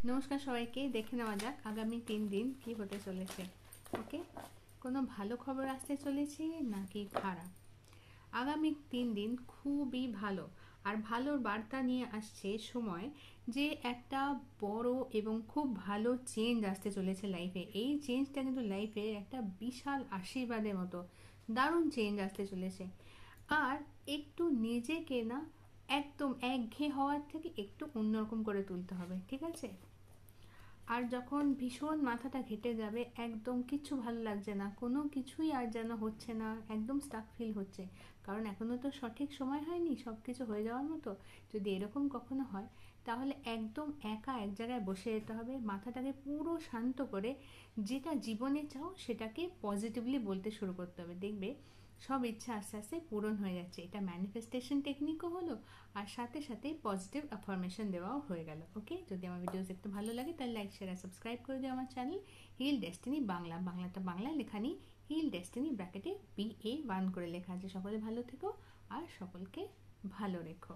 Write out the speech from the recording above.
নমস্কার সবাইকে, দেখে নেওয়া যাক আগামী 3 দিন কি হতে চলেছে। ওকে, কোনো ভালো খবর আসতে চলেছে নাকি খারাপ? আগামী 3 দিন খুবই ভালো, আর ভালোর বার্তা নিয়ে আসছে সময় যে একটা বড় এবং খুব ভালো চেঞ্জ আসতে চলেছে লাইফে। এই চেঞ্জটা কিন্তু লাইফে একটা বিশাল আশীর্বাদের মতো দারুণ চেঞ্জ আসতে চলেছে। আর একটু নিজেকে না একদম একঘেয়ে হওয়ার থেকে একটু অন্যরকম করে তুলতে হবে, ঠিক আছে? আর যখন ভীষণ মাথাটা ঘেটে যাবে, একদম কিচ্ছু ভালো লাগছে না, কোনো কিছুই আর যেন হচ্ছে না, একদম স্টাক ফিল হচ্ছে, কারণ এখনো তো সঠিক সময় হয়নি সব কিছু হয়ে যাওয়ার মতো। যদি এরকম কখনো হয়, তাহলে একদম একা এক জায়গায় বসে যেতে হবে, মাথাটাকে পুরো শান্ত করে যেটা জীবনে চাও সেটাকে পজিটিভলি বলতে শুরু করতে হবে। দেখবে সব ইচ্ছা আস্তে আস্তে পূরণ হয়ে যাচ্ছে। এটা ম্যানিফেস্টেশন টেকনিকও হলো, আর সাথে সাথে পজিটিভ অ্যাফার্মেশন দেওয়াও হয়ে গেল। ওকে, যদি আমার ভিডিও দেখতে ভালো লাগে তাহলে লাইক শেয়ার আর সাবস্ক্রাইব করে দিও আমার চ্যানেল হিল ডেস্টিনি বাংলা। বাংলাটা বাংলা লেখা নেই, হিল ডেস্টিনি ব্র্যাকেটে BA1 করে লেখা আছে। সকলে ভালো থেকো আর সকলকে ভালো রেখো।